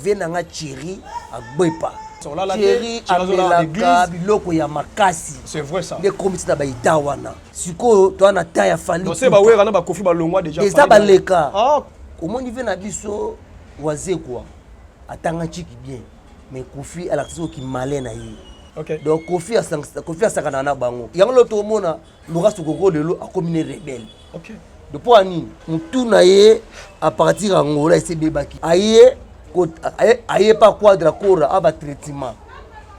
venanga Thierry à Boipa. Thierry amelaka biloko ya makasi. C'est vrai ça. Les comités na baita wana. Siko to na taya fali. Non c'est ba wera na ba kofi ba longwa déjà. Et ça baleka. Ah, comment il vient na biso waze quoi. Atanga chiki bien. Mais Kofi a l'action qui malin na yi. OK. Donc Kofi a sakana na bango. Yango lo to mona Laura Sokoko lelo a comme une rebelle. OK. Depuis ani mutu na ye à partir Angola ese bebaki. Aye pas quadra cora aba traitement.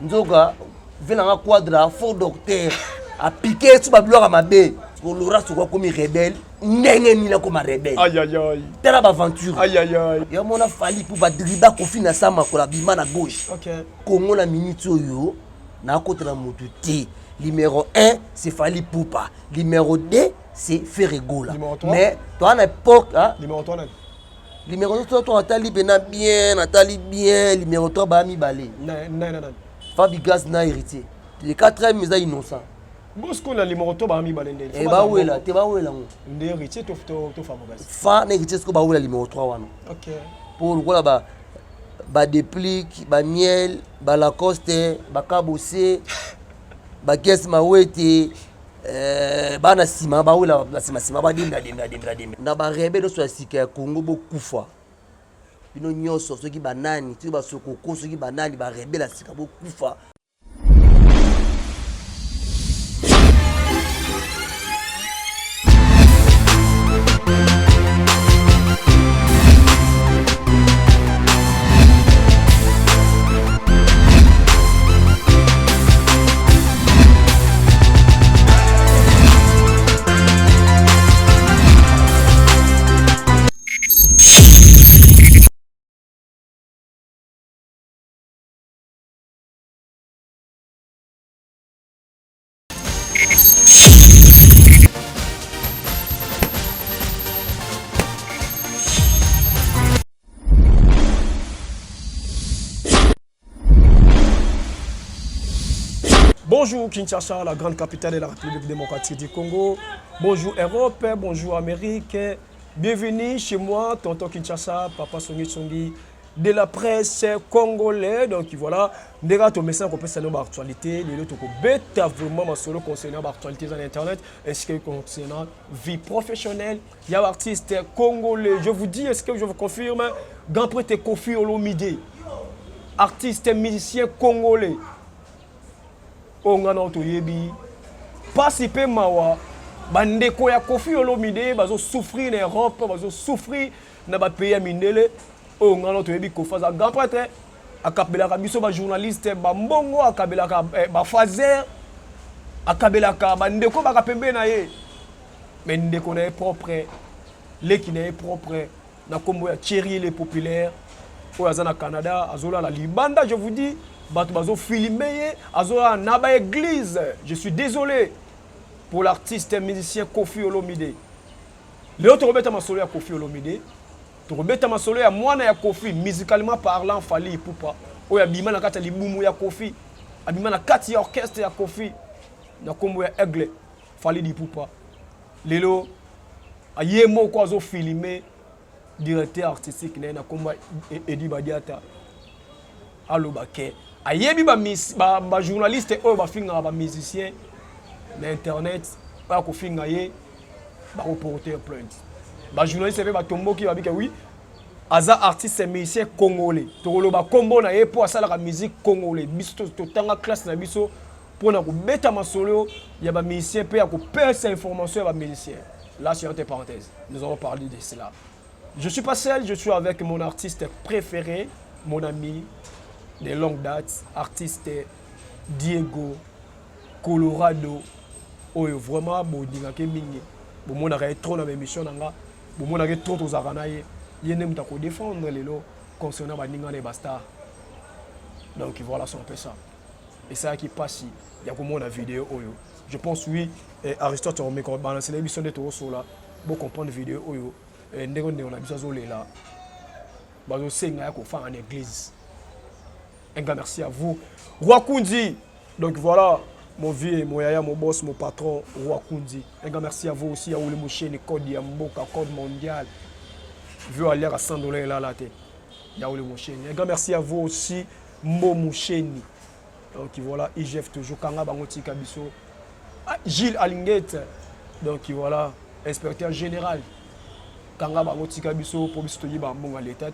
Nzoga venanga quadra faux docteur a piqué sur bablo mabe. Laura Sokoko comme rebelle. Ndenge ni la comme rebelle. Aïe aïe aïe. Telle aventure. Aïe aïe aïe. Ya mona fali pour ba driba Kofi na sama ko la bima na gauche. OK. Congo la minute yo na côté la moto T. Numéro 1 c'est Fali Poupa. Numéro 2 c'est Ferregola. Mais toi à l'époque hein, numéro 3 numéro 3 toi Nathalie bien, Nathalie bien, numéro 3 ba mi balé. Non. Fabi Gaz na héritier. Les 4e mais innocent. Bosco na numéro 3 ba mi balé ndé. Et ba wela, te ba wela ngo. Ndé héritier to famogas. Fa na héritier ko ba wela numéro 3 wana. OK. Pour voilà ba déplique, ba miel, ba Lacoste, ba Kabose, ba Kes Mawete, bana sima ba wela la sima ba dinga. Na ba rebelle so asika ya Congo bokufa. Bino nyoso soki banani, tu ba sokoko soki banani ba rebelle asika bokufa. Bonjour Kinshasa, la grande capitale de la République démocratique du Congo. Bonjour Europe, bonjour Amérique. Bienvenue chez moi, tonton Kinshasa, papa Songi de la presse congolaise. Donc voilà, nous avons un message concernant l'actualité. Nous avons vraiment ma solo concernant l'actualité sur Internet, ainsi que concernant la vie professionnelle. Il y a un artiste congolais. Je vous dis, est-ce que je vous confirme, grand prêtre Kofi Olomide, artiste musicien congolais. Ongana toyebi participer mawa bandeko ya Kofi Olomide bazo souffrir en Europe bazo souffrir na ba pays mindele ongana toyebi kofaza grand prêtre akabelaka biso ba journaliste ba mbongo akabelaka ba fazer akabelaka bandeko baka pembe na ye mais ndeko na propre leki na propre na kombo ya Thierry les populaires oyo na Canada azola la libanda. Je vous dis bazo filmé azola na ba église. Je suis désolé pour l'artiste et musicien Kofi Olomide. Léo Torobeta Masolo ya Kofi Olomide. Torobeta Masolo ya mwana ya Kofi musicalement parlant Fali Poupa. Oya bima na kati libumu ya Kofi. Abima na kati ya orchestre ya Kofi. Na kombo ya Aigle Fali di Poupa. Lelo ayemo ko azo filmé directeur artistique na kombo Edi Badiata. Allo Baké. Ayebi ba journaliste oyo ba finga ba musicien na internet ba ko finga ye ba reporter plainte ba journaliste pe ba tomboki ba bika oui aza artiste musicien congolais to ba kombo na ye po asala ka musique congolais biso to tanga classe na biso pour na ko beta masolo ya ba musicien pe ya ko pesa information ya ba musicien. Là c'est entre parenthèses nous allons parler de cela. Je suis pas seul, je suis avec mon artiste préféré, mon ami de longue date, artiste Diego Colorado. Oyo vraiment bo dingake mingi. Bo mona ka trop na émission nanga. Bo mona ka trop tozakana ye. Yene muta ko défendre lelo concernant ba ninga ne basta. Donc voilà, c'est un peu ça. Et ça qui passe, il y a comme la vidéo oyo. Je pense oui, Aristote on me balancer l'émission de Toro là. Bo comprendre vidéo oyo. Ndeko on a besoin de là. Bazo senga ya ko fa en église. Un grand merci à vous. Roi Kundi. Donc voilà, mon vieux, mon yaya, mon boss, mon patron, Roi Kundi. Un grand merci à vous aussi, à Oule Mouché, les codes Yamboka, code mondial. Vu à l'air à $100 là, là, Yaoulé Moucheni. Un grand merci à vous aussi, Mo Moucheni. Donc voilà, IGF toujours, Kanga Bangoti Kabiso. Gilles Alinguette. Donc voilà, inspecteur général. Kanga Bangoti Kabiso, pour Bisto Yibambonga l'État.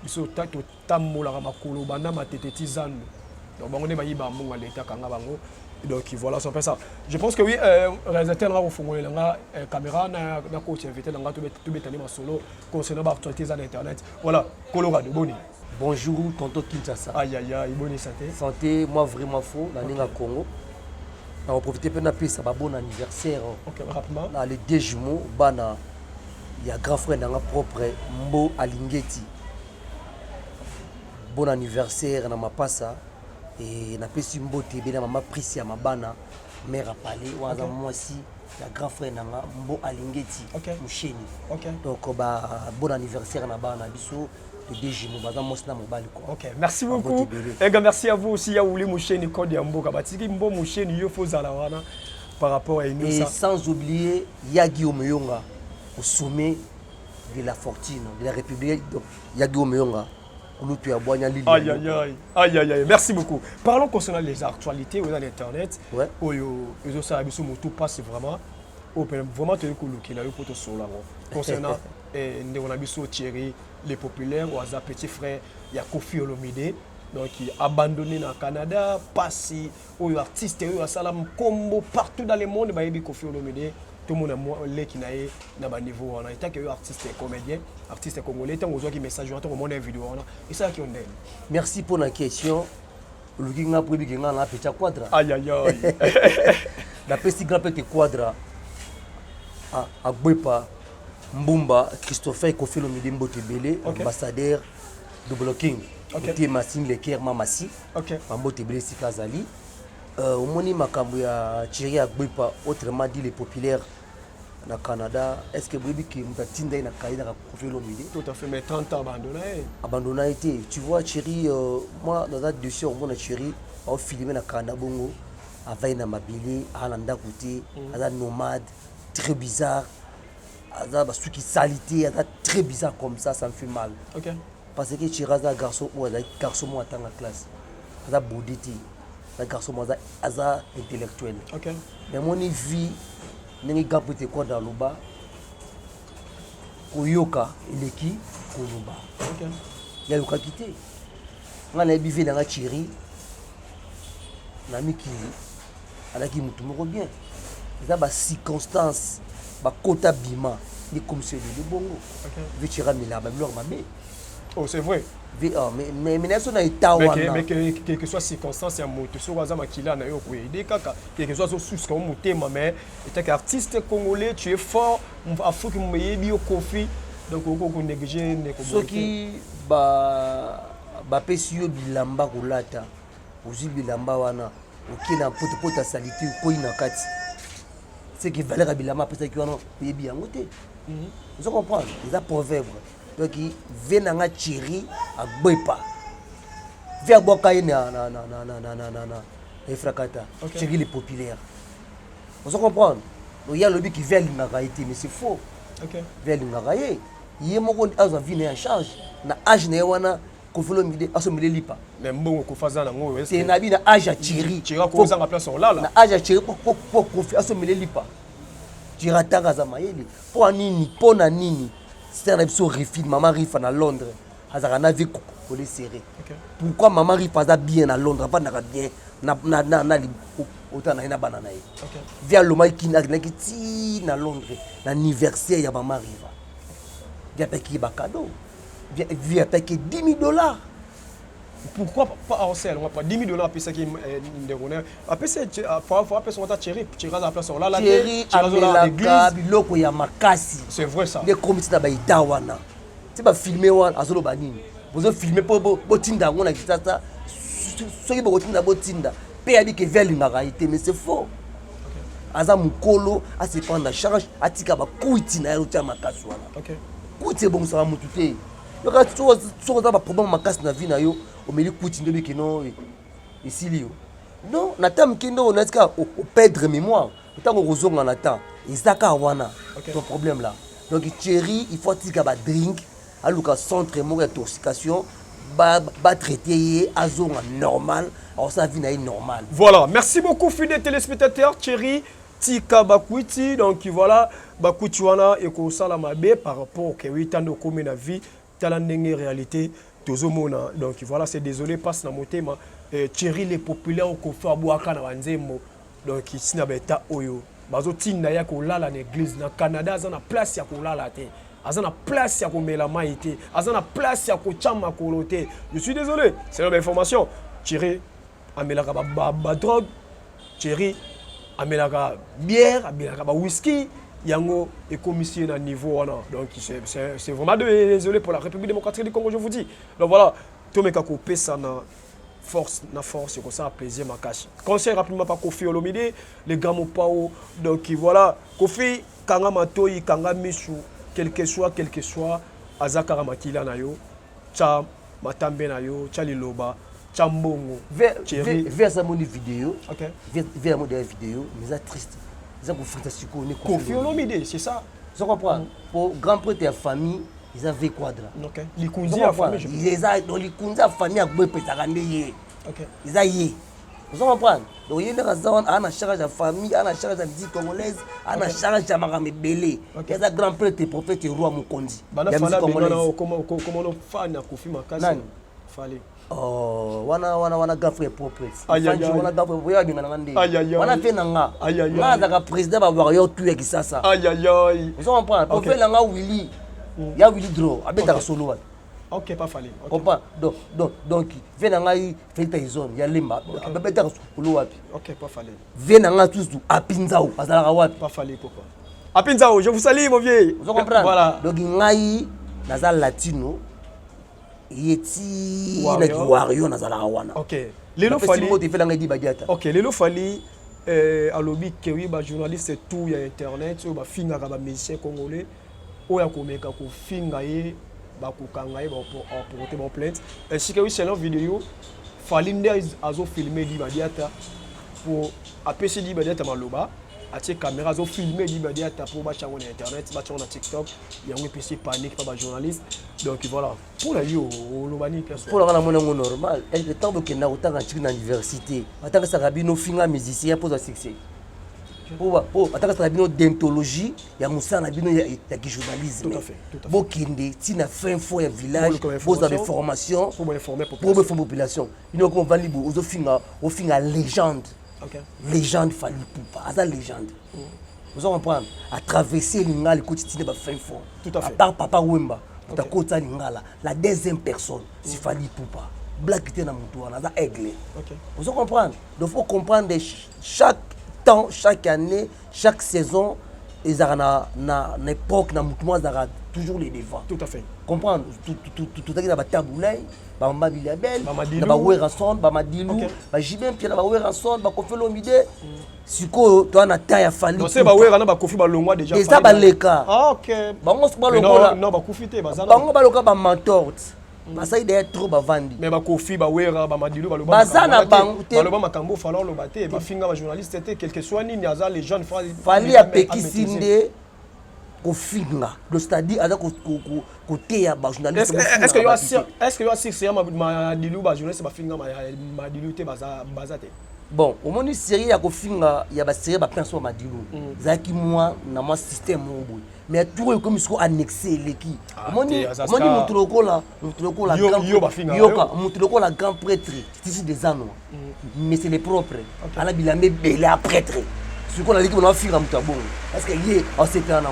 Biso Tato Tammo la Ramakolo, Banama Teteti Zan. Donc on est Yibambonga l'État, Kanga Bango. Donc voilà, ça fait ça. Je pense que oui, réalisateur là au fond, la caméra n'a coach invité dans tout bétani ma solo concernant l'actualité sur internet. Voilà, Colorado, Boni. Bonjour, tonton Kinshasa. Aïe aïe aïe, Boni santé. Santé, moi vraiment faux, dans le Congo. On va profiter pour nous ça bon anniversaire. OK, rapidement. Dans les 2 jumeaux, bana il y a grand frère dans ma propre Mbo Alingeti. Bon anniversaire dans ma passa. Et na pesi mbote bena mama prisi ya mabana mère a parlé waza moi aussi la grand frère nanga Mbo Alingeti Moucheni. Donc bon anniversaire na bana biso le 2 jumeaux baza moi na mobali quoi. OK, merci beaucoup. Et merci à vous aussi Yaoulé Moucheni code ya Mboka batiki Mbo Moucheni yo fozala wana par rapport à nous ça. Et sans oublier Yagi Omeyonga au sommet de la fortune de la République Yagi Omeyonga. Aïe aïe aïe, aïe aïe aïe, merci beaucoup. Parlons concernant les actualités sur Internet. Ouais. Tout passe vraiment. Vraiment, tu as eu pour te sur là. Concernant Thierry, les populaires, ou un petit frère, il y a Kofi Olomide, donc qui abandonné dans le Canada, passé, ou artiste, ou Salam Combo, partout dans le monde, il y a Kofi Olomide. Tout le monde a qui n'a pas niveau on a été que artiste comédien artiste congolais tant aux qui message tant au monde vidéo et ça qui on aime. Merci pour la question. Le qui n'a pas bien la petit quadra. Aïe aïe aïe. La petit grand petit quadra à Gwepa Mbumba Christopher Kofi Olomide Mbotebele ambassadeur Double King. OK. Massine Leker Mamasi. OK. Mbotebele Sikazali. Au moni makambo ya Thierry Agbepa autrement dit les populaires na Canada, est-ce que Bribi qui m'attendait na Kaïda a Kofi Olomide? Tout à fait, mais 30 ans abandonné été. Tu vois Thierry, moi dans la dossier on voit Thierry au filmé na Canada bongo avec na mabili alanda côté ada nomade très bizarre ada basu qui salité ada très bizarre comme ça me fait mal. OK. Parce que Thierry ada garçon ou ada garçon moi dans la classe ada boditi la garçon moi ada intellectuel. OK. Mais mon vie n'est pas quoi dans le bas koyoka eleki koloba. OK. Il y a yoka quitté. On a bivé dans la Thierry. Na miki ala ki mutu moko bien. Ça ba circonstance ba kota bima ni comme c'est de bongo. OK. Vetira mila ba blor mabe. Oh c'est vrai. Mais naso na itawana. Mais quelle que soit circonstance ya moto so waza makila na yo ko aider kaka. Quel que soit so sous comme motema mais étant qu'artiste congolais tu es fort Afrique meyebi yo Kofi donc ko négliger ne ko. Soki ba pesi yo bilamba kolata. Ozi bilamba wana okina poto salite ko ina kati. C'est que valeur bilamba pesa ki wana yebi yango te. Vous comprenez? Les proverbes. Donc il vient na Thierry à Gwepa. Via Bokaye na Efrakata. Thierry les populaires. Vous comprenez? Donc il y a le but qui vient l'ingaraïté mais c'est faux. OK. Via l'ingaraïté. Il y a mon azo vient en charge na âge na wana Kofi Olomide asomele lipa. Mais mbongo ko faza na ngo c'est na bi na âge à Thierry. Thierry ko za place on là. Na âge à Thierry pour Kofi asomele lipa. Thierry atanga za mayele. Pour nini c'est un épisode refit maman rifa na Londres. Azaka na vie ko les serrer. Pourquoi maman rifa za bien à Londres pas na bien na autant na banana yi. OK. Via le mai qui na ti na Londres l'anniversaire ya maman rifa. Via payer ba cadeau. Via payer $10,000. Pourquoi pas en sel? On va pas $10,000 à ça qui est après c'est faut appeler son Thierry à la place là Thierry à l'église biloko ya makasi. C'est vrai ça. Les comités na ba itawana. C'est pas filmer wana azolo banini. Vous filmer po tinda ngona kitata. Soki bo tinda bo tinda. Pe ya bi ke vers l'ingaraïté mais c'est faux. Aza mukolo a se prendre la charge atika ba kuiti na yotia makasi wana. OK. Kuiti bon ça mutu te. Yo ka so za ba problème makasi na vie na yo. Au milieu de ndobi kino ici lio non natam kindo on est au perdre mémoire tant qu'on rezonga na temps izaka wana ton problème là donc Thierry il faut tika ba drink aluka centre moko ya toxication ba traiter azonga normal alors ça vie na normal. Voilà, merci beaucoup fidèles téléspectateurs. Thierry Tika Bakwiti, donc voilà Bakwiti wana eko sala mabe par rapport ke witando comme na vie talandenge réalité tozomona. Donc voilà, c'est désolé passe na motema Thierry les populaires ko fa boaka na banzembo. Donc ici na beta oyo bazo tinda ya ko lala na église na Canada azana place ya ko lala te. Azana place ya ko mela maïté, azana place ya ko chama kolote. Je suis désolé, c'est une information. Thierry amelaka ba drogue, Thierry amelaka bière, amelaka ba whisky, yango est commissionné à niveau wana. Donc c'est vraiment désolé pour la République démocratique du Congo, je vous dis. Donc voilà, tout meka ko pesa na force, c'est comme ça, plaisir, ma cache. Conseil rapidement par Kofi Olomide, les gars Mopao. Donc voilà, Kofi, Kanga Matoi, Kanga Michou, quel que soit, Azakara Makila Nayo, Tcha Matambe Nayo, Tcha Liloba, Tcha Mbongo. Vers sa moni vidéo, ok. Vers mon vidéo, mais c'est triste. C'est un fantastique. Kofi Olomide, c'est ça. Je comprends. Pour grand prêtre et famille, ils avaient quadra. Ok. Likunzi à famille, je ils ont dans Likunzi à famille à Boé Pétarandé. Ok. Ils ont vous comprenez? Donc il y a des gens qui ont charge de famille, qui ont charge de la musique congolaise, qui ont charge de Marame Belé. Il y a des grands prêtres et prophètes et rois Mukondi. La musique congolaise. Comment on fait na Kofi Makasi? Fallait. Oh, wana gafre propre. Aïe aïe aïe. Wana gafre boya bingana ngande. Aïe aïe aïe. Wana fait nanga. Aïe aïe aïe. Nga zaka président ba warrior tuer ki sasa. Aïe aïe aïe. Vous comprenez? Pour faire nanga Willy. Il y a Willy Draw, abeta solo. Ok, pas fallait. Comprends? Donc fait nanga fait ta zone, il y a lemba. Abeta solo wapi. Ok, pas fallait. Fait nanga tous apinzao, azala wapi. Pas fallait pourquoi? Apinzao, je vous salue mon vieux. Vous comprenez? Voilà. Donc ngai nazal latino. Yeti na wario nazala wana. Ok. Lelo fali. Ok, lelo fali alobi ke wi ba journaliste tout ya internet so ba finga ka ba musicien congolais oya komeka ko finga ye ba ko kanga ye ba porter ba plainte. Ainsi que oui c'est leur vidéo fali nde azo filmer di badiata pour apesi di badiata maloba. Atie caméra zo filmer di badiata pour ba chango na internet, ba chango na TikTok, yango pesi panique pas ba journaliste. Donc voilà, pour la yo lobani personne. Pour la monnaie normal, le temps que na autant en université, attends que ça rabino finga musicien pour le succès. Pour attends que ça rabino d'anthologie, ya musa na bino ya journalisme. Tout à fait. Bokinde, tina fin fo ya village, pose des formations pour informer population. Il y a comme valibo, ozo finga légende. Okay. Légende Fally Ipupa, à légende. Vous comprenez? À traverser l'Ingal, quotidien de fin fort. Tout à fait. À part Papa Wemba, à côté de l'Ingala, la deuxième personne, c'est Fally Ipupa. Black qui est dans mon tour, on a aiglé. Vous comprenez? Donc il faut comprendre chaque temps, chaque année, chaque saison, ils ont une époque, toujours les devants. Tout à fait. Comprendre? Tout à fait, taboulay. Bamba Bilabel, ba Werason, ba Madilu, ba Jibem Pierre, ba Werason, ba Kofi Olomide. Siko toi na taille Fally. Non c'est ba Wera na ba Kofi ba longwa déjà. Eza ba leka. Ah OK. Bango ba longwa. Non ba Kofi te ba zana. Bango ba loka ba mentor. Ba ça il est trop ba vandi. Mais ba Kofi ba Wera ba Madilu ba loba. Ba zana bango te. Ba loba makambo falloir lo baté ba finga ba journaliste était quel que soit ni aza les jeunes Fally a peki sinde. C'est-à-dire avec côté ya ba journaliste. Est-ce que yo assure c'est Madilu ba journaliste ba finga Madilu te bazate. Bon, au moins série ya ko finga ya ba série ba personne Madilu. Zaki moi na moi système mo. Mais tout comme ce qu'on annexé l'équipe. Au moins mutuloko la grand prêtre, c'est des anneaux. Mais c'est les propres. Ala bilamé belé prêtre. Ce qu'on a dit qu'on a finga mutabon. Parce que hier on s'est perdu.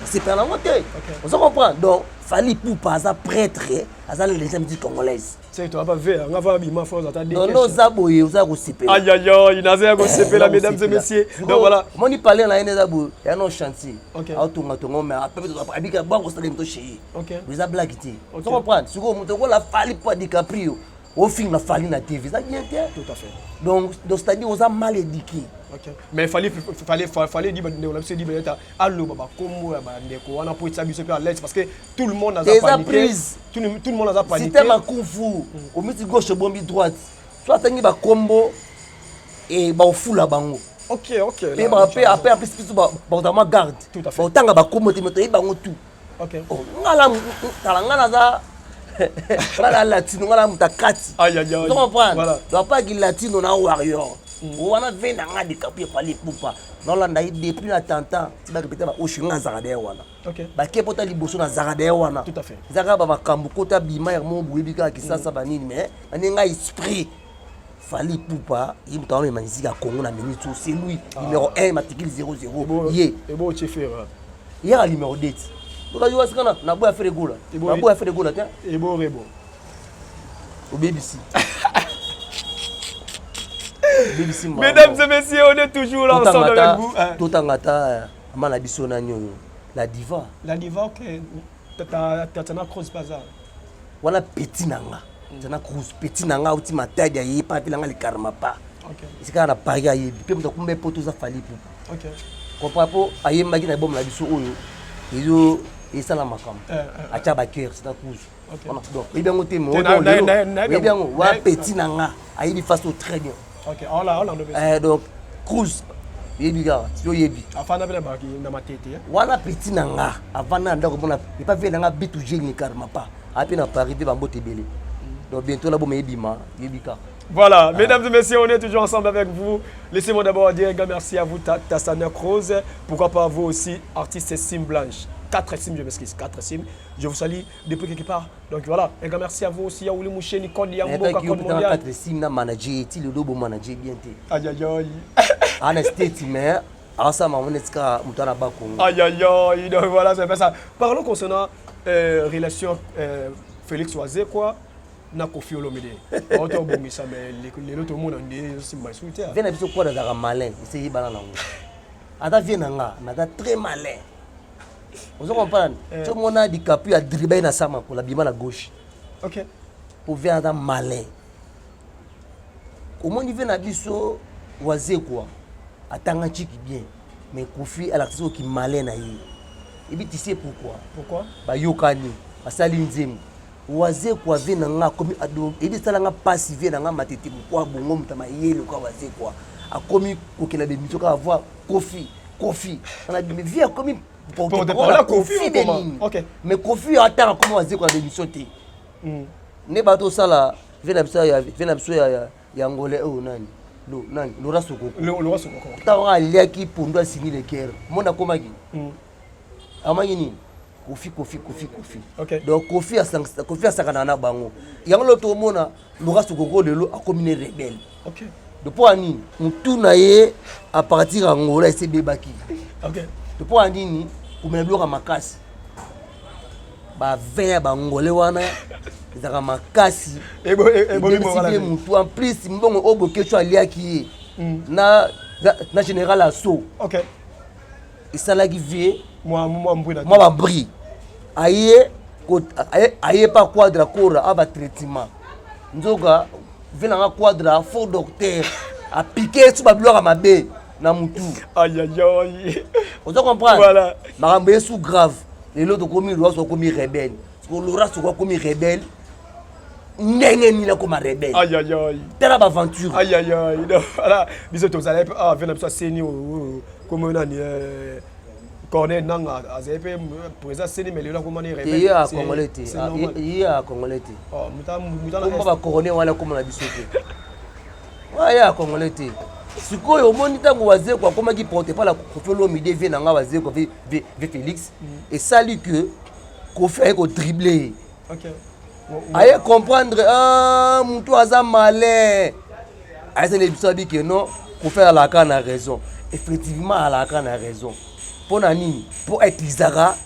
C'est pas la montée. On se comprend. Donc, Fally Ipupa, ça prêtre, ça les gens disent congolaises. C'est toi pas ver, on va bien ma force à ta décaisse. Non, zaboye, vous avez aussi aïe aïe aïe, il a aussi la mesdames et messieurs. Donc voilà. Moi ni parler là ene zabo, il y a un chantier. OK. Autonga tongo mais après abika ba ko salim to chez. OK. Vous avez blagué. On se comprend. Si vous montez la Fally Ipupa DiCaprio, au film la Fally na TV, ça bien bien. Tout à fait. Donc c'est-à-dire on a mal éduqué. OK. Mais fallait dire on a dit allo baba kombo ya ba ndeko wana po tsabiso pe à l'aise parce que tout le monde a paniqué. Tout le monde a paniqué. C'était ma kufu. Au miti gauche bombi droite. Soit tangi ba kombo et ba ofula bango. OK. Et après plus ba garde. Tout à fait. Ba tanga ba kombo te meto e bango tout. OK. Oh, ngala za ngala latino ngala mutakati. Aïe aïe aïe. Tu comprends? Voilà. Doit pas qu'il latino na warrior. On a vu nga de capier pali poupa. Non là ndai depuis l'attentat, tu vas répéter ba oshinga zakade wana. OK. Ba kepota liboso na zakade wana. Tout à fait. Zaka ba makambu kota bima ya mo buyebika kisasa banini mais aninga esprit. Fali poupa, il m'a mis manisi à Congo na minute c'est lui numéro 1 matricule 00. Yé. Et bon tu fais. Il y a numéro 10. Donc il y a ce qu'on a na boya faire gola. Na boya faire gola tiens. Et bon rebo. Au BBC. Mesdames et messieurs, on est toujours là ensemble avec vous. Tout en gata amana biso na nyo la diva. La diva OK. T'as cross bazar. Voilà petit nanga. Tana cross petit nanga uti matadi ya yepa pilanga le karma pa. OK. Isika na pari ya yebi. Pe mto kumbe poto za fali pou. OK. Komprapo ayemaki na bom na biso oyo. Izo esala makam. Acha ba cœur c'est ta cross. Donc il bien ngote mo. Il bien wa petit nanga ayebi face au très bien. OK. On donc cruise yebi ga yo yebi. Afana bela ba ki na matete. Wana petit nanga avant na ndako bona il pas venir nga bitu génie karma pas. Api na Paris be bambo tebele. Donc bientôt là bon yebima yebika. Voilà, mesdames et messieurs, on est toujours ensemble avec vous. Laissez-moi d'abord dire un grand merci à vous, Tassana Rose. Pourquoi pas vous aussi, artiste Sim Blanche. 4 Sim, je m'excuse, 4 Sim. Je vous salue depuis quelque part. Donc voilà, un grand merci à vous aussi. Yaouli Mouché, Nicole, Yambo, Code Mondial. 4 Sim, na manager, ti le dobo manager bien té. Aïe aïe aïe. Anesthète, mais asa mamoneska mutana bako. Aïe aïe aïe. Donc voilà, c'est pas ça. Parlons concernant relation Félix Oisé, quoi. Na Kofi Olomide. Auto bomisa mais les autres monde on c'est mal souhaité. Viens na biso quoi dans malin, c'est bana nango. Ata vient nga, mais ata très malin. Vous comprenez? Tout le monde a dit qu'après a dribblé na sama pour la bima na gauche. OK. Pour venir ata malin. Comment il vient na biso Oisé quoi? Atanga chiki bien. Mais Kofi elle a quelque qui malin na yi. Et puis tu sais pourquoi? Pourquoi? Ba yokani, asali nzemu. Oisé quoi vient nga comme ado et dit ça nga passe vient nga matete quoi bongo mutama yele quoi Oisé quoi a commis kokela be mito ka avoir Kofi on a dit mais viens comme pour la Kofi OK mais Kofi attend comment Oisé quoi l'émission té ne bato sala vient ya ngolé o nani lo rasoko ta on a liaki pour nous signer le cœur mona komaki amaki ni Kofi. OK. Donc Kofi a sakana na bango. Yango lo to mona Laura Sokoko lelo a combiné rebelle. OK. Depuis ani mutu na ye à partir Angola ese bebaki. OK. Depuis ani kumena bloka makasi. Ba veya bangolé wana ezaka makasi. Ebo mi mutu en plus mbongo oboke cho aliaki na général asso. OK. Isalaki vie moi ba bri aye pas quadra cora aba traitement nzoga venanga quadra faux docteur a piqué sur ba bloka mabe na mutu aïe aïe aïe on doit comprendre voilà marambe sous grave les lots commis roi sont commis rebelle parce que Laura soit commis rebelle ndenge ni la comme rebelle aïe aïe aïe telle aventure aïe aïe aïe voilà biso to zala venir ça seni comme on a Cornet nanga azepe président seni mais là comment rebelle il y a congolais il y a congolais oh muta on va coroner wala comme la bisote ouais il y a congolais sikoyo omoni tango Oisé quoi comment qui porte pas la Kofi Olomide vient nanga Oisé quoi Félix et salut que Kofi a dribbler OK aye comprendre mutu aza malin aye les bisabi que non Kofi a la canne a raison effectivement a la canne a raison pour nani pour être Lizara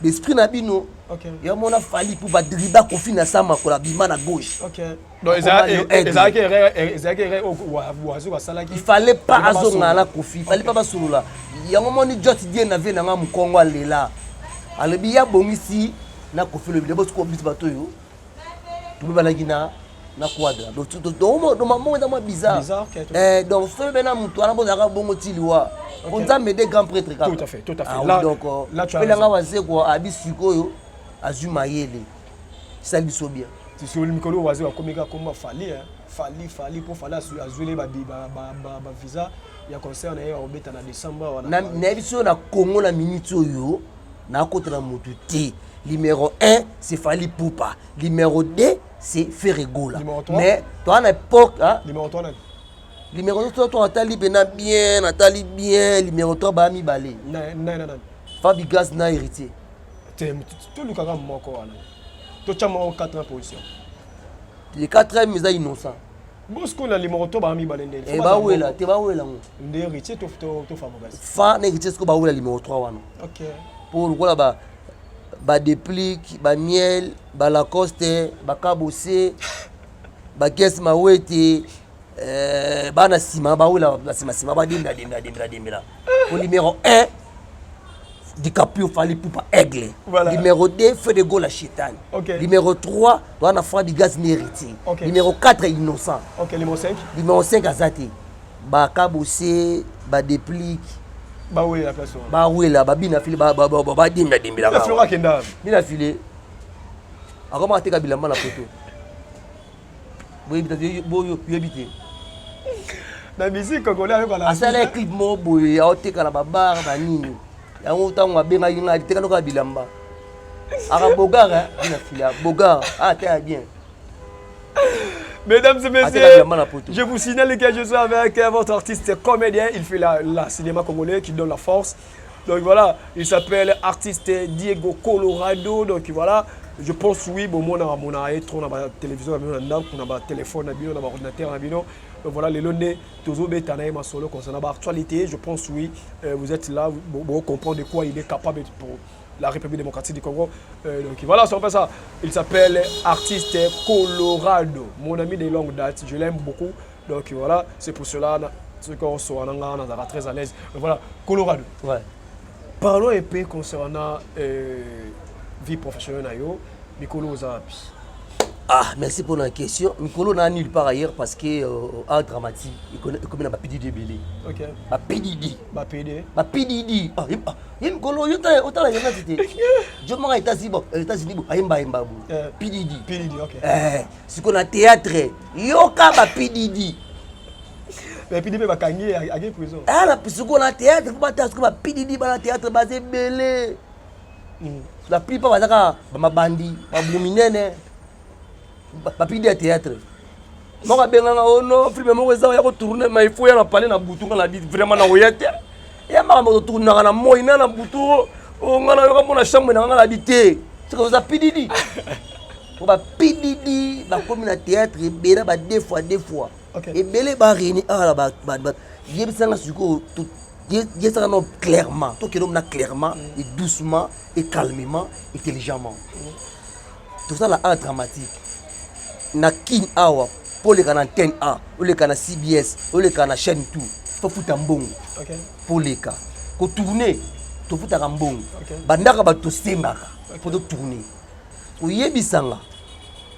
l'esprit na bino OK ya mona fali pour ba driba Kofi na sama ko la bima na gauche OK donc il fallait pas azonga la Kofi il fallait pas basolola yango moni joti die na ve na nga mukongo alela alebi ya bomisi na Kofi Olomide bo ko biso bato yo tubi balaki na quadra donc moment bizarre donc ce bena mutu ana bozaka bongo tiliwa on a des grands prêtres tout à fait donc là tu as Oisé quoi abi sikoyo azuma yele ça lui so bien tu sur le micro Oisé wa komika comme fali pour fali azule ba visa ya concert na obeta na décembre na biso na Congo na minute oyo na côté na mutu te. Numéro 1 c'est Fally Poupa, numéro 2 c'est Ferregola. Mais toi à l'époque hein numéro 3 numéro 3 toi Nathalie bien Nathalie bien numéro 3 ba mi balé non Fabi Gaz na héritier tout le cas moko wana to chama en 4e position les 4e mais innocent Bosco na numéro 3 ba mi balé ndé e ba wela te ba wela ngo ndé héritier to Fabi Gaz fa na héritier ko ba wela numéro 3 wana OK pour quoi là ba déplique ba miel ba Lacoste ba Kabose ba Kes Mawete bana sima ba wela la sima ba dimba au numéro 1 DiCaprio Fally Poupa Aigle voilà. Numéro 2 Ferregola la Chétane okay. Numéro 3 Doana Fabi Gaz héritier okay. Numéro 4 Innocent OK numéro 5 Azate ba Kabose ba déplique ba oui la personne ba wela ba bina fili ba dimba la flora kenda bina fili akoma teka bilamba na photo boy bita boyo yebite na musique congolais avec la asala clip mo boy aoteka na babar ba nini yango tango abenga yinga teka no ka bilamba aka bogara bina fili bogara très bien. Mesdames et messieurs, je vous signale que je suis avec votre artiste comédien. Il fait la cinéma congolais qui donne la force. Donc voilà, il s'appelle artiste Diego Colorado. Donc voilà, je pense oui, bon, moi, on a trop dans la télévision, on a un téléphone, on a un ordinateur. Donc voilà, les lundi, toujours bétanaï ma solo concernant l'actualité. Je pense oui, vous êtes là, vous comprenez de quoi il est capable pour la République démocratique du Congo. Donc voilà, c'est un peu ça. Il s'appelle artiste Colorado. Mon ami de longue date, je l'aime beaucoup. Donc voilà, c'est pour cela qu'on soit très à l'aise. Voilà, Colorado. Ouais. Parlons un peu concernant vie professionnelle. Mikolo Ozapi. Ah, merci pour la question. Mikolo n'a nulle part ailleurs parce que art dramatique, il connaît la PDD belé. OK. La PDD. La PD. La PDD. Ah, il Mikolo, il y a autant la c'était. Je m'en ai États-Unis, Aïmba Mbabou. PDD. PDD, OK. Ce qu'on a théâtre, yoka ba PDD. Mais PDD va gagner à quelle prison? Ah, la ce qu'on a théâtre, faut pas dire que ba PDD ba théâtre basé belé. La plupart bazaka ba bandi, ba bominene. Papi de théâtre. Moi benga ono film mo weza ya ko tourner mais il faut ya na parler na butu na dit vraiment na oyate. Ya ma mo tourner na moi na butu o ngana yo ko na chambre na ngana habiter. C'est que ça pididi. Ko ba pididi ba comme na théâtre bela ba deux fois. Et belé ba réuni ah ba yebisanga suko tout je ça non clairement. Tout que l'homme na clairement et doucement et calmement, intelligemment. Tout ça la art dramatique. Na kin awa pour les canaux antenne A ou les canaux CBS ou les canaux chaîne tout faut foutre un bon pour les cas ko tourner to foutre un bon bandaka ba to sembaka pour to tourner ko yebisanga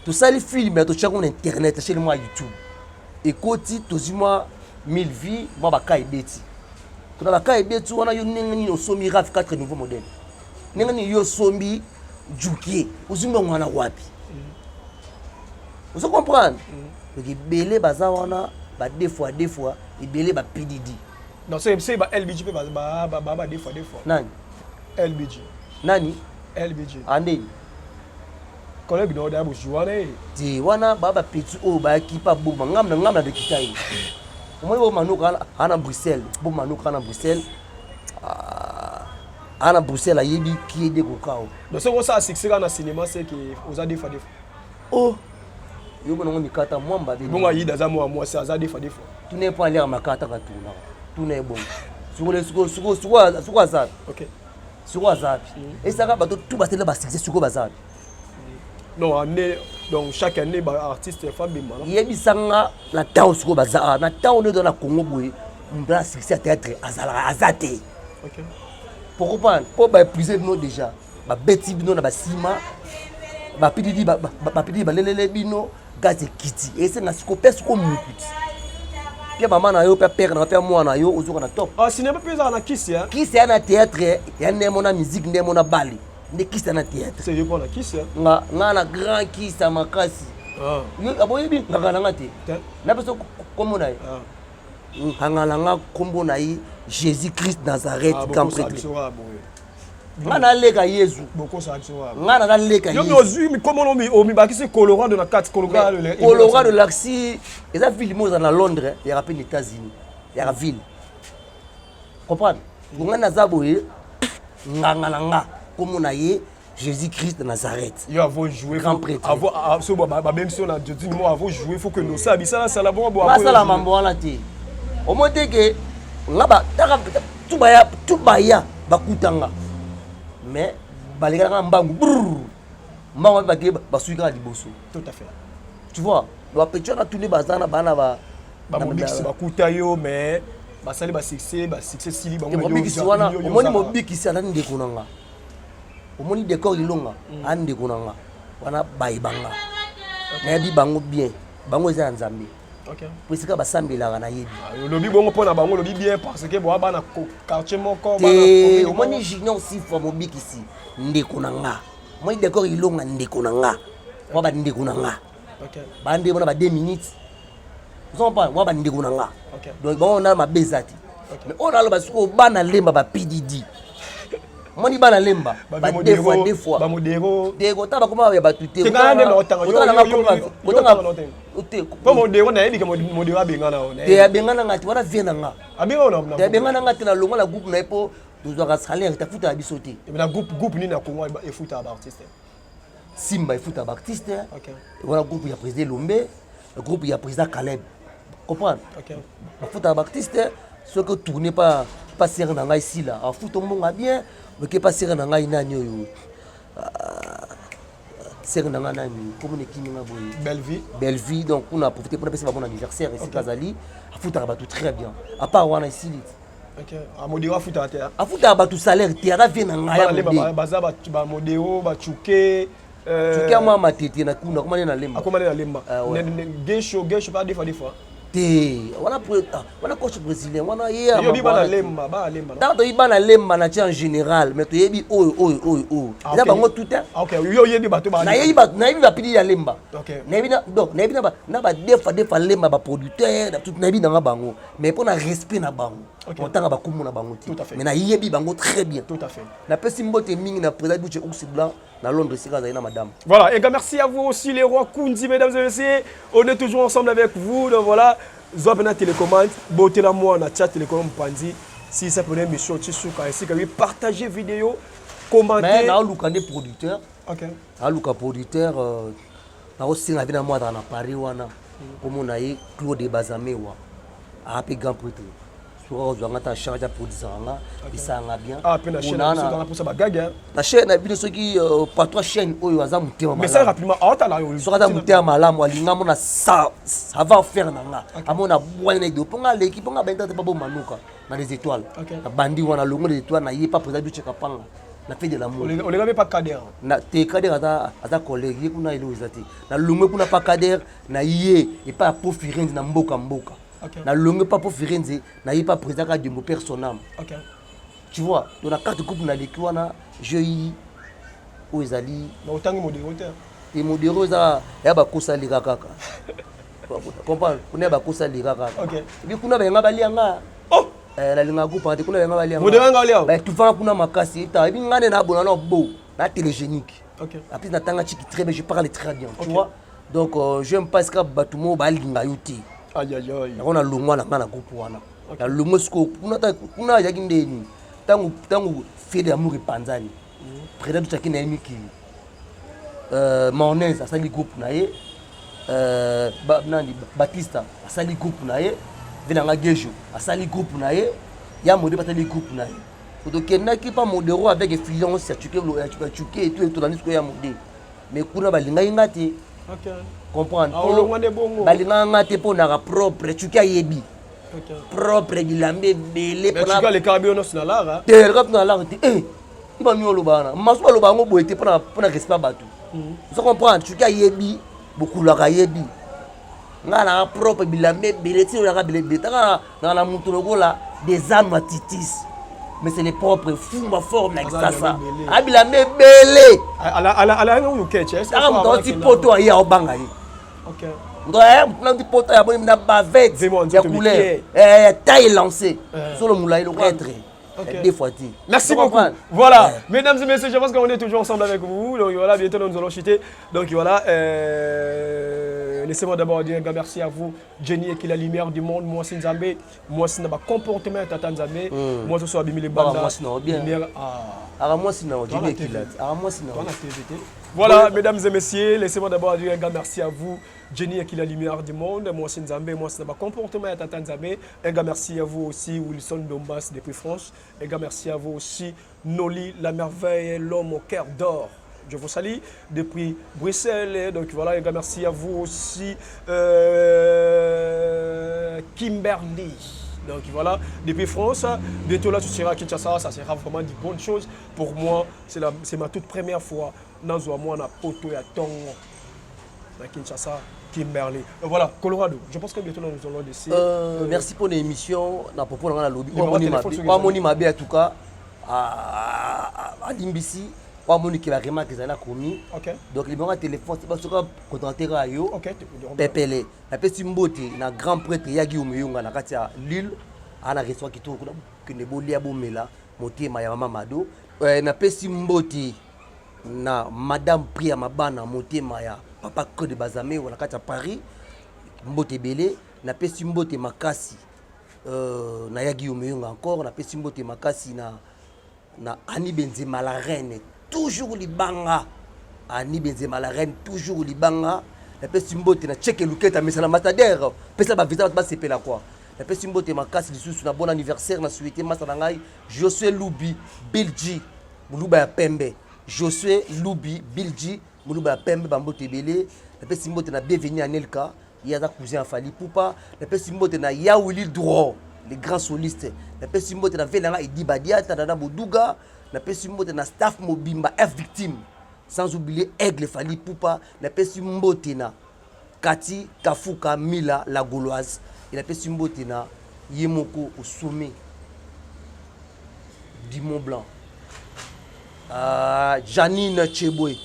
to sali film to chako na internet chez moi YouTube et koti to zima 1000 vies moi ba kai beti to na ba kai beti wana yo nengani osomi RAV 4 nouveau modèle nengani yo sombi jukie uzimba mwana wapi. Vous comprenez? Donc belé bazawana ba deux fois et belé ba PDD. Non c'est ba LBG ba deux fois. Nani? LBG. Nani? LBG. Ande. Collègue no da bo jouane. Ti wana baba petit o ba kipa boma ngam de kitai. Moi bo manuka ana Bruxelles, bo manuka na Bruxelles. Ana Bruxelles ayebi qui de kokao. Donc c'est ça succès dans le cinéma c'est que aux a deux fois. Oh. Yo bongo mikata mwamba be bongo yida za moi c'est azade fa defo tout n'est pas l'air makata ka tuna tout n'est bon suko za OK suko za et ça va bato tout batela ba succès suko baza non année donc chaque année ba artiste femme bima yebisanga na temps suko baza na temps on est dans la Congo boy mbra succès théâtre azate OK pour comprendre pour ba épuiser nous déjà ba beti bino na ba sima ba pididi ba lelele bino gaz kiti et c'est na scopes comme mukuti pia maman na yo père na père moi na yo ozoka na top ah cinéma pesa na kisi hein kisi na théâtre ya ndemo na musique ndemo na bali ne kisi na théâtre c'est pour la kisi nga na grand kisi makasi ah yo aboyebi ngana ngate na peso komo na ah ngana nga kombo na Jésus Christ Nazareth comme prêtre ngana leka Yesu beaucoup ça tu vois ngana leka Yesu yo mi comment on mi baki c'est Colorado na 4 Colorado laxi eza ville moza na Londres ya rappelle les États-Unis ya ville comprendre ngana zaboye nganga comme on a Jésus-Christ de Nazareth. Il faut jouer. Grand prêtre. Même si on a dit moi avant jouer, il faut que nous savions ça ça la bon. Ça la mambo la té. Au moins que ngaba tout baya bakutanga. Mais balinga mbangu mbangu bake basuika liboso. Tout à fait. Tu vois, ba petit na tourner bazana bana ba mobiki bakuta yo mais basali ba succès sili bango mobiki wana omoni mobiki si atani ndekonanga. Omoni décor ilonga ande konanga wana baibanga na yebi bango bien bango eza nzambe OK posika basambelaka na yebi lobi bongo pona bango lobi bien parce que bo bana quartier moko bana omoni junior si fo mobiki si ndekonanga omoni décor ilonga ndekonanga wa ba ndekonanga OK bande bona ba 2 minutes ils pas wa ba ndekonanga OK donc bon na mabezati mais on a le basiko bana lemba ba PDD moni bana lemba ba deux fois ba modero dego taba kuma ya batuté otanga po modero na yebika modero abengana ona te abengana ngati wana viena nga abengana te abengana ngati na longa la groupe na epo tozwaka salaire ta futa biso te na groupe ni na Congo e futa ba artiste Simba e futa ba artiste OK voilà groupe ya président Lombe groupe ya président Caleb comprendre OK ba futa ba artiste ce que tourner pas serre na ngai ici là a futa mbonga bien mais que pas serre na ngai nani oyo serre na ngai nani comme ne kinga boy belle vie donc on a profité pour passer bon anniversaire ici Kazali a futa ba tout très bien à part wana ici OK a modéo a futa a futa ba tout salaire te ara vient na ngai baza ba modéo ba chuke chuke ma matete na kuna comment na lemba comment na lemba gesho pas des fois te wana coach brésilien wana hier yo bi bana lemba ba lemba dans to ibana lemba na en général mais to yebi oyo ça bango tout hein OK yo yebi bato ba na yebi ba pidi ya lemba OK na yebi na donc na yebi na ba des fois lemba ba producteur tout na yebi na bango mais pour na respect na bango autant ba kumu na bango mais na yebi bango très bien tout à fait na pesi mbote mingi na président Bouche Ours Blanc na Londres c'est ça na madame voilà et merci à vous aussi les rois Kundi mesdames et messieurs on est toujours ensemble avec vous donc voilà Zobena télécommande, beauté la moi, on a chat télécommande Pandi. Si ça peut être mission, tu sais ainsi que partager vidéo, commenter. Mais là, on a des producteurs. OK. On a producteur. On a aussi la vie dans moi dans Paris wana. Comme on a eu Claude Bazamé wa. A peu grand prêtre. Sur on a charge à produire là. Et ça on a bien. Ah peu la chaîne. On a pour ça bagaga. La chaîne a bien ceux qui pas trois chaînes oyo aza mutema. Mais ça rapidement. Ah ta là. Sur aza mutema malamu alinga mona ça va faire nanga. Amona boine de ponga l'équipe ponga benta te pas bon manuka dans les étoiles. Na bandi wana longo des étoiles na yé pas président du Chekapanga. Na fait de l'amour. On les avait pas cadre. Na te cadre ata collègue kuna ile uzati. Na longo kuna pas cadre na yé et pas pour firenze na mboka. Na longue pas pour Firenze, na y pas président de mon personnel. OK. Tu vois, dans la carte coupe na l'équipe wana jeu où ezali. Na autant modérateur. Et modérateur za ya ba kosa lika kaka. Comprendre, kuna ba kosa lika kaka. OK. Bi kuna ba nga balianga. Oh, la linga coupe ante kuna ba nga balianga. Modérateur ngalia. Ba tu fana kuna makasi ta bi ngane na bona no bo, na télégénique. OK. Après na tanga chiki très bien, je parle très bien, tu vois. Donc j'aime pas ce que batumo ba linga yuti. Aïe aïe aïe. On a longwa na ngana groupe wana. Na longwa sko kuna ya kindeni. Tangu fede amour panzani. Président chaki na yemiki. Maonez asali groupe na ye. Nani Batista asali groupe na ye. Venanga Gejo asali groupe na ye. Ya modé batali groupe na ye. Donc il n'a pas modéro avec influence certifié et tout dans ce que ya modé. Mais kuna balinga ingati. OK. Comprendre balinga ngate po na propre tu ka yebi propre bilambe belé pour na les carbionos na lara te rap na lara te ba miolo bana maso ba lobango boete pour na respect batu vous comprendre tu ka yebi beaucoup la yebi ngana propre bilambe belé ti la belé ta na mutu lokola des âmes titis mais c'est les propres fumba forme avec ça abilambe belé ala ngo ketch est-ce que on ti poto ya obanga yi. OK. Donc on dit poto ya bonne na bavette ya couleur taille lancée sur le moulay le être. Des fois. Merci beaucoup. Voilà, mesdames et messieurs, je pense qu'on est toujours ensemble avec vous. Donc voilà, bientôt nous allons chuter. Donc voilà, laissez-moi d'abord dire un grand merci à vous, Jenny, qui est la lumière du monde. Moi, c'est Nzambé. Moi, c'est un comportement de Nzambé. Moi, ce soit Bimili Banda. Moi, c'est bien. Moi, c'est Jenny qui l'a. Moi, c'est voilà, mesdames et messieurs, laissez-moi d'abord dire un grand merci à vous, Jenny, qui est la lumière du monde. Moi, c'est Nzambé. Moi, c'est un comportement de Nzambé. Un grand merci à vous aussi, Wilson Dombas depuis France. Un grand merci à vous aussi, Noli, la merveille, l'homme au cœur d'or. Je vous salue depuis Bruxelles. Donc voilà, un grand merci à vous aussi, Kimberly. Donc voilà, depuis France, bientôt là tu seras à Kinshasa, ça sera vraiment de bonnes choses. Pour moi, c'est ma toute première fois. Dans moi, on a poto et à Tongo, à Kinshasa, Kimberly. Donc voilà, Colorado, je pense que bientôt nous allons laisser. Merci pour l'émission. On a proposé dans la lobby. On m'a bien en tout cas à Limbisi. On m'a dit qu'il a vraiment commis. Donc les numéros de téléphone, c'est parce que contacter à yo. Pepele. La petite mbote, na grand prêtre Yagi Umeyunga na kati ya Lille, ana reçoit qui tourne que ne bolia bomela, moté ma ya mamado. Na petite mbote na madame Priya Mabana moté ma ya papa Code Bazame na kati ya Paris. Mbote belé, na petite mbote makasi. Na Yagi Umeyunga encore, na petite mbote makasi na Ani Benzema la reine. Toujours libanga Ani Benzema la reine, toujours libanga. La petite mbote na check luketa mais c'est l'ambassadeur pesa ba visa ba sepela quoi. La petite mbote makasi lisusu na bon anniversaire na souhaiter masa na ngai Josué Lubi Bilji muluba ya pembe. Josué Lubi Bilji muluba ya pembe bambote belé. La petite mbote na bienvenue à Nelka, il y a da cousin Fali Poupa. La petite mbote na Yaouli Dro, les grands solistes. La petite mbote na Velanga Idi Badia Tadana Boduga. La petite mbote na staff Mobimba F victime. Sans oublier Aigle Fali Poupa, la petite mbotena Kati Kafuka Mila la Gauloise et la petite mbotena Yemoko au sommet du Mont Blanc. Janine Cheboy,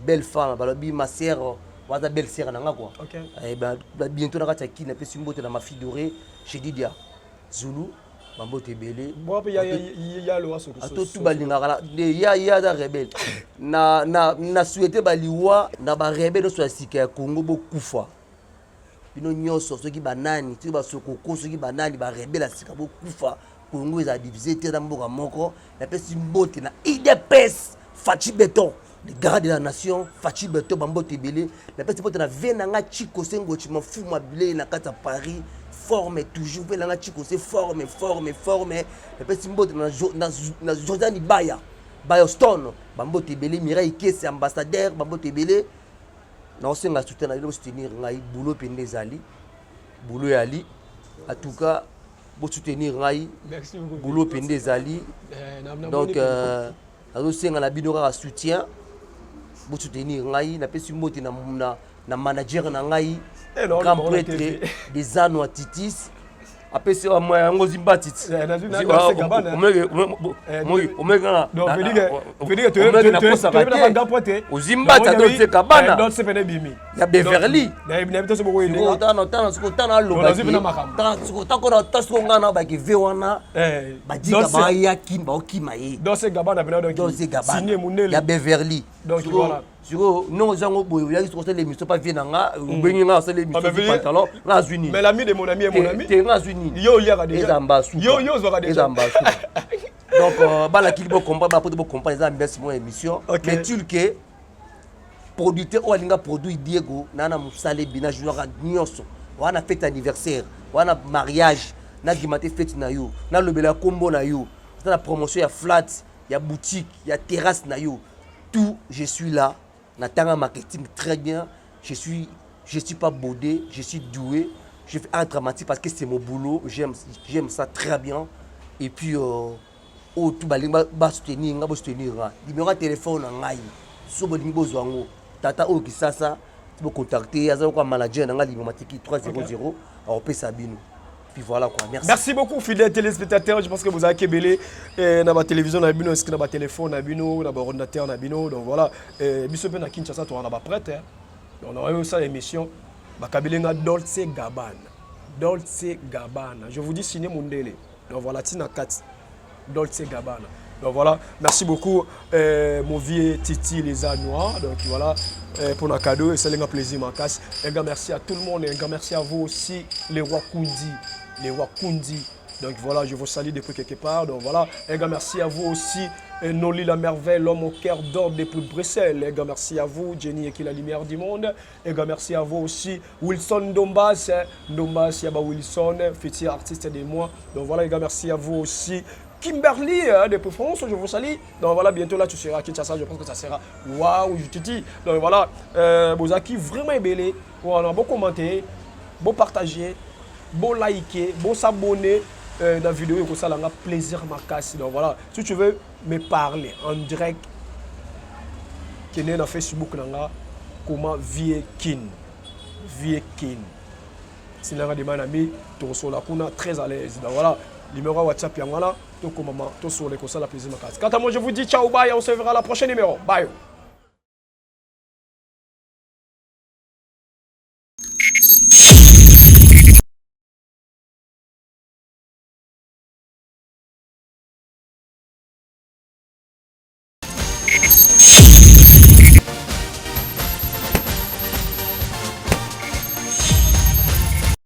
belle femme, ma sœur, ma belle sœur nanga quoi. Et ben bientôt na kati na petite mbotena ma fille dorée chez Didia Zulu. Mambote belé. Bon il y a le waso. Ato tout balinga ya da rebelle. Na souhaité baliwa na ba rebelle so asika ya Congo bokufa. Bino nyoso soki banani, tu ba sokoko soki banani ba rebelle asika bokufa. Congo est divisé te dans mboka moko. La pesi mbote na IDPS Fachi Beton. Les gardes de la nation, Fachi Beton bambote belé. La pesi mbote na venanga chiko sengo chima fuma belé na kata Paris. Forme toujours la chico c'est forme la petite mbote na Jordan Baya Stone bambo tebele Mireille Kesse ambassadeur bambo tebele na osenga soutenir ngai boulot pende zali boulot yali en tout cas pour soutenir ngai boulot pende zali donc na osenga na binoka soutien pour soutenir ngai na petite mbote na manager na ngai grand prêtre des anneaux à Titis. Après c'est moi ngozi mbatiti. Ozimbata donc c'est Kabana. Donc c'est venu bimi. Ya Beverly. Na ibina so boko yinga. Tana loba. Tana tasko ngana ba ki vewana. Badika ba ya kimba okima ye. Donc c'est Gabana donc. Donc c'est Gabana. Signé Munele. Ya Beverly. Donc voilà. Non, j'en ai il y a sur l'émission pas vienanga ou benga sur l'émission pantalon Razuni. Mais l'ami de mon ami est mon ami. T'es Razuni. Yo il y a déjà. Yo zora déjà. Donc bala ki bo comprendre ba pour comprendre ça merci mon émission. Mais tu que producteur ou alinga produit Diego nana musale bina junior nyonso. Wana fête anniversaire, wana mariage, na gimate fête na yo, na lobela combo na yo. C'est la promotion ya flat, ya boutique, ya terrasse na yo. Tout je suis là. Natanga marketing très bien. Je suis pas baudé, je suis doué. Je fais un dramatique parce que c'est mon boulot. J'aime ça très bien. Et puis tout balinga ba soutenir, nga soutenir. Numéro de téléphone ngai. So bolingi bozwango. Tata o kisasa, tu peux contacter aza ko manager nga limatiki 300 au Pesabino. Puis voilà quoi. Merci. Merci beaucoup fidèles téléspectateurs. Je pense que vous avez kebelé na ba télévision na bino, est-ce na ba téléphone na bino, na ba ordinateur na bino. Donc voilà, biso pe na Kinshasa to na ba prêtre. On a eu ça l'émission ba kabelenga Dolce Gabbana. Dolce Gabbana. Je vous dis signé Mundele. Donc voilà Tina 4. Dolce Gabbana. Donc voilà, merci beaucoup mon vieux Titi les Anois. Donc voilà, pour le cadeau, et c'est un plaisir ma casse. Un grand merci à tout le monde et un grand merci à vous aussi, les Wakundi. Les Wakundi. Donc voilà, je vous salue depuis quelque part. Donc voilà, un grand merci à vous aussi, Noli la merveille, l'homme au cœur d'or depuis Bruxelles. Un grand merci à vous, Jenny qui est la lumière du monde. Un grand merci à vous aussi, Wilson Dombas. Dombas, Yaba Wilson, futur artiste de moi. Donc voilà, un grand merci à vous aussi. Kimberly depuis France, je vous salue. Donc voilà, bientôt là tu seras à Kinshasa, je pense que ça sera waouh, je te dis. Donc voilà, Bozaki vraiment belé. Voilà, bon commenter, bon partager, bon liker, bon s'abonner dans la vidéo et ça a plaisir ma casse. Donc voilà, si tu veux me parler en direct, qui est dans Facebook nanga, comment Viekin. Si tu as des amis, tu reçois la kuna très à l'aise. Donc voilà, numéro WhatsApp yangala, to ko maman, to sur les consoles la plaisir ma casse. Quant à moi, je vous dis ciao bye, on se verra à la prochaine numéro. Bye.